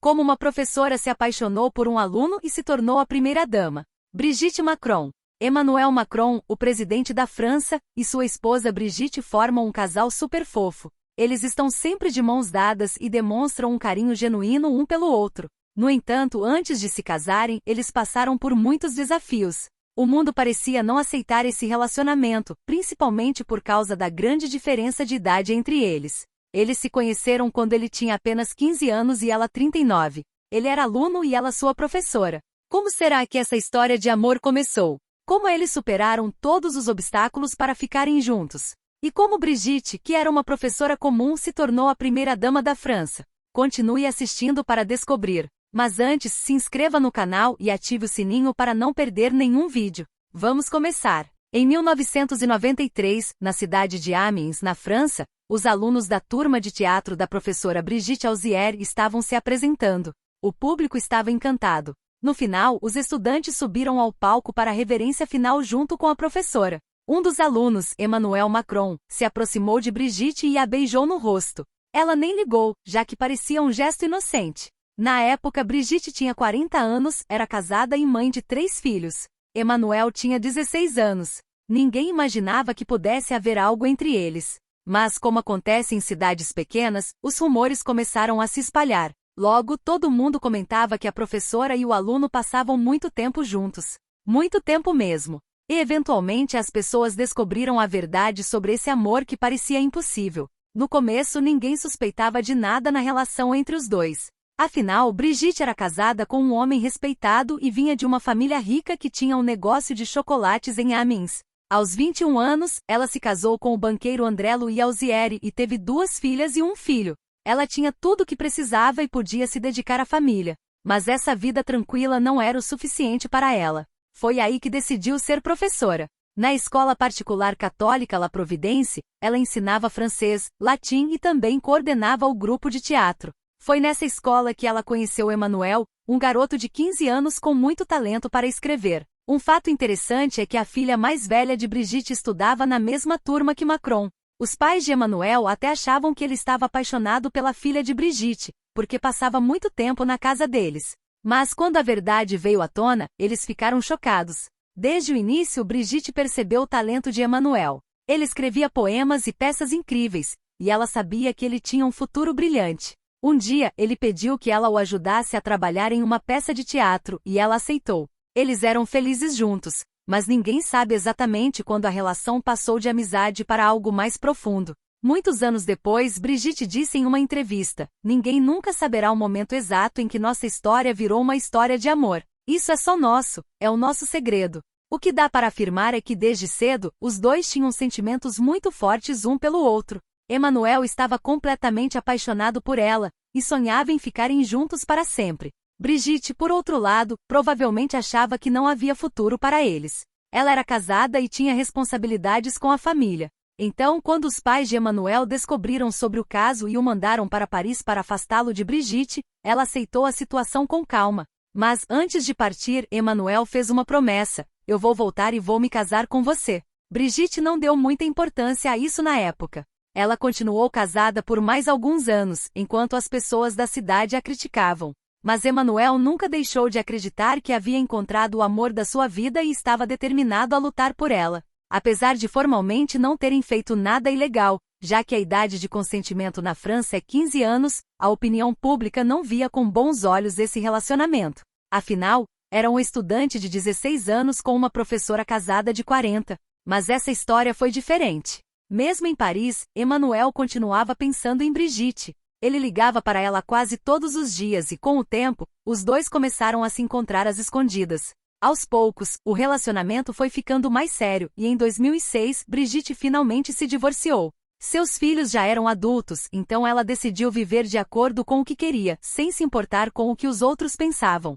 Como uma professora se apaixonou por um aluno e se tornou a primeira-dama. Brigitte Macron. Emmanuel Macron, o presidente da França, e sua esposa Brigitte formam um casal super fofo. Eles estão sempre de mãos dadas e demonstram um carinho genuíno um pelo outro. No entanto, antes de se casarem, eles passaram por muitos desafios. O mundo parecia não aceitar esse relacionamento, principalmente por causa da grande diferença de idade entre eles. Eles se conheceram quando ele tinha apenas 15 anos e ela 39. Ele era aluno e ela sua professora. Como será que essa história de amor começou? Como eles superaram todos os obstáculos para ficarem juntos? E como Brigitte, que era uma professora comum, se tornou a primeira-dama da França? Continue assistindo para descobrir. Mas antes, se inscreva no canal e ative o sininho para não perder nenhum vídeo. Vamos começar! Em 1993, na cidade de Amiens, na França, os alunos da turma de teatro da professora Brigitte Auzière estavam se apresentando. O público estava encantado. No final, os estudantes subiram ao palco para a reverência final junto com a professora. Um dos alunos, Emmanuel Macron, se aproximou de Brigitte e a beijou no rosto. Ela nem ligou, já que parecia um gesto inocente. Na época, Brigitte tinha 40 anos, era casada e mãe de 3 filhos. Emmanuel tinha 16 anos. Ninguém imaginava que pudesse haver algo entre eles. Mas, como acontece em cidades pequenas, os rumores começaram a se espalhar. Logo, todo mundo comentava que a professora e o aluno passavam muito tempo juntos. Muito tempo mesmo. E, eventualmente, as pessoas descobriram a verdade sobre esse amor que parecia impossível. No começo, ninguém suspeitava de nada na relação entre os dois. Afinal, Brigitte era casada com um homem respeitado e vinha de uma família rica que tinha um negócio de chocolates em Amiens. Aos 21 anos, ela se casou com o banqueiro André Louis Auzière e teve 2 filhas e um filho. Ela tinha tudo o que precisava e podia se dedicar à família. Mas essa vida tranquila não era o suficiente para ela. Foi aí que decidiu ser professora. Na escola particular católica La Providence, ela ensinava francês, latim e também coordenava o grupo de teatro. Foi nessa escola que ela conheceu Emmanuel, um garoto de 15 anos com muito talento para escrever. Um fato interessante é que a filha mais velha de Brigitte estudava na mesma turma que Macron. Os pais de Emmanuel até achavam que ele estava apaixonado pela filha de Brigitte, porque passava muito tempo na casa deles. Mas quando a verdade veio à tona, eles ficaram chocados. Desde o início, Brigitte percebeu o talento de Emmanuel. Ele escrevia poemas e peças incríveis, e ela sabia que ele tinha um futuro brilhante. Um dia, ele pediu que ela o ajudasse a trabalhar em uma peça de teatro, e ela aceitou. Eles eram felizes juntos, mas ninguém sabe exatamente quando a relação passou de amizade para algo mais profundo. Muitos anos depois, Brigitte disse em uma entrevista: "Ninguém nunca saberá o momento exato em que nossa história virou uma história de amor. Isso é só nosso, é o nosso segredo." O que dá para afirmar é que desde cedo, os dois tinham sentimentos muito fortes um pelo outro. Emmanuel estava completamente apaixonado por ela, e sonhava em ficarem juntos para sempre. Brigitte, por outro lado, provavelmente achava que não havia futuro para eles. Ela era casada e tinha responsabilidades com a família. Então, quando os pais de Emmanuel descobriram sobre o caso e o mandaram para Paris para afastá-lo de Brigitte, ela aceitou a situação com calma. Mas, antes de partir, Emmanuel fez uma promessa: "Eu vou voltar e vou me casar com você." Brigitte não deu muita importância a isso na época. Ela continuou casada por mais alguns anos, enquanto as pessoas da cidade a criticavam. Mas Emmanuel nunca deixou de acreditar que havia encontrado o amor da sua vida e estava determinado a lutar por ela. Apesar de formalmente não terem feito nada ilegal, já que a idade de consentimento na França é 15 anos, a opinião pública não via com bons olhos esse relacionamento. Afinal, era um estudante de 16 anos com uma professora casada de 40. Mas essa história foi diferente. Mesmo em Paris, Emmanuel continuava pensando em Brigitte. Ele ligava para ela quase todos os dias e, com o tempo, os dois começaram a se encontrar às escondidas. Aos poucos, o relacionamento foi ficando mais sério e em 2006, Brigitte finalmente se divorciou. Seus filhos já eram adultos, então ela decidiu viver de acordo com o que queria, sem se importar com o que os outros pensavam.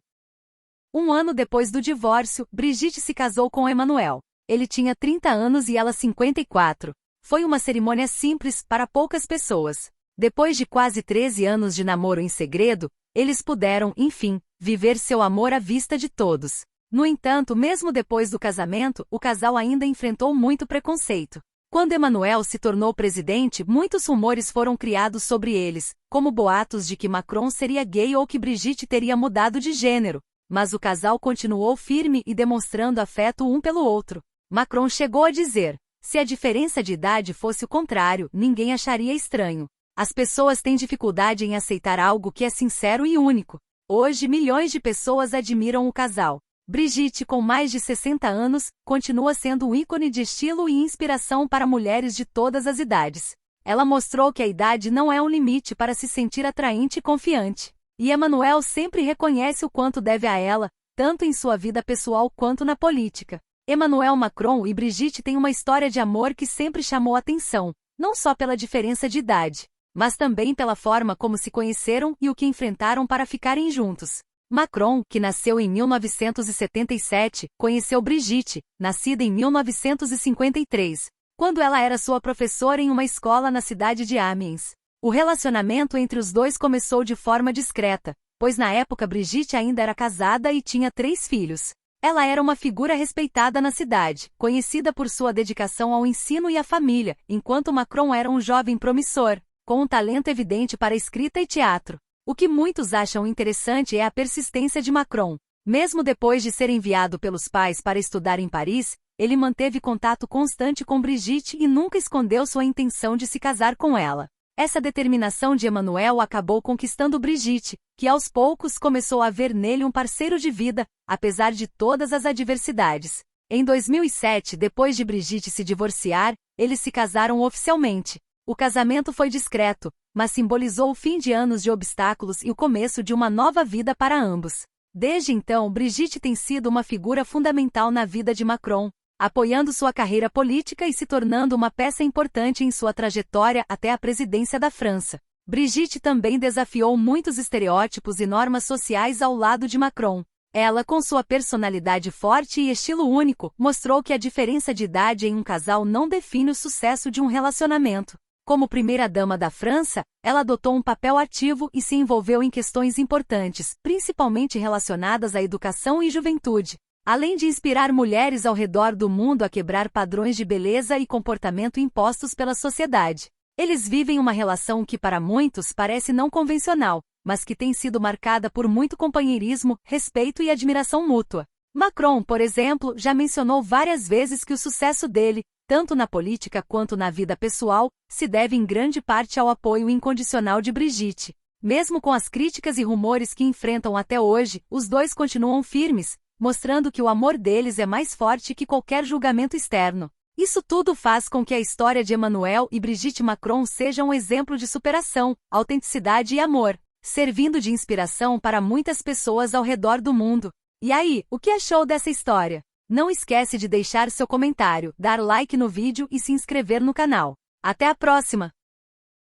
Um ano depois do divórcio, Brigitte se casou com Emmanuel. Ele tinha 30 anos e ela 54. Foi uma cerimônia simples para poucas pessoas. Depois de quase 13 anos de namoro em segredo, eles puderam, enfim, viver seu amor à vista de todos. No entanto, mesmo depois do casamento, o casal ainda enfrentou muito preconceito. Quando Emmanuel se tornou presidente, muitos rumores foram criados sobre eles, como boatos de que Macron seria gay ou que Brigitte teria mudado de gênero. Mas o casal continuou firme e demonstrando afeto um pelo outro. Macron chegou a dizer: se a diferença de idade fosse o contrário, ninguém acharia estranho. As pessoas têm dificuldade em aceitar algo que é sincero e único. Hoje, milhões de pessoas admiram o casal. Brigitte, com mais de 60 anos, continua sendo um ícone de estilo e inspiração para mulheres de todas as idades. Ela mostrou que a idade não é um limite para se sentir atraente e confiante. E Emmanuel sempre reconhece o quanto deve a ela, tanto em sua vida pessoal quanto na política. Emmanuel Macron e Brigitte têm uma história de amor que sempre chamou atenção, não só pela diferença de idade, mas também pela forma como se conheceram e o que enfrentaram para ficarem juntos. Macron, que nasceu em 1977, conheceu Brigitte, nascida em 1953, quando ela era sua professora em uma escola na cidade de Amiens. O relacionamento entre os dois começou de forma discreta, pois na época Brigitte ainda era casada e tinha 3 filhos. Ela era uma figura respeitada na cidade, conhecida por sua dedicação ao ensino e à família, enquanto Macron era um jovem promissor, com um talento evidente para escrita e teatro. O que muitos acham interessante é a persistência de Macron. Mesmo depois de ser enviado pelos pais para estudar em Paris, ele manteve contato constante com Brigitte e nunca escondeu sua intenção de se casar com ela. Essa determinação de Emmanuel acabou conquistando Brigitte, que aos poucos começou a ver nele um parceiro de vida, apesar de todas as adversidades. Em 2007, depois de Brigitte se divorciar, eles se casaram oficialmente. O casamento foi discreto, mas simbolizou o fim de anos de obstáculos e o começo de uma nova vida para ambos. Desde então, Brigitte tem sido uma figura fundamental na vida de Macron, apoiando sua carreira política e se tornando uma peça importante em sua trajetória até a presidência da França. Brigitte também desafiou muitos estereótipos e normas sociais ao lado de Macron. Ela, com sua personalidade forte e estilo único, mostrou que a diferença de idade em um casal não define o sucesso de um relacionamento. Como primeira-dama da França, ela adotou um papel ativo e se envolveu em questões importantes, principalmente relacionadas à educação e juventude, além de inspirar mulheres ao redor do mundo a quebrar padrões de beleza e comportamento impostos pela sociedade. Eles vivem uma relação que para muitos parece não convencional, mas que tem sido marcada por muito companheirismo, respeito e admiração mútua. Macron, por exemplo, já mencionou várias vezes que o sucesso dele, tanto na política quanto na vida pessoal, se deve em grande parte ao apoio incondicional de Brigitte. Mesmo com as críticas e rumores que enfrentam até hoje, os dois continuam firmes, mostrando que o amor deles é mais forte que qualquer julgamento externo. Isso tudo faz com que a história de Emmanuel e Brigitte Macron seja um exemplo de superação, autenticidade e amor, servindo de inspiração para muitas pessoas ao redor do mundo. E aí, o que achou dessa história? Não esquece de deixar seu comentário, dar like no vídeo e se inscrever no canal. Até a próxima!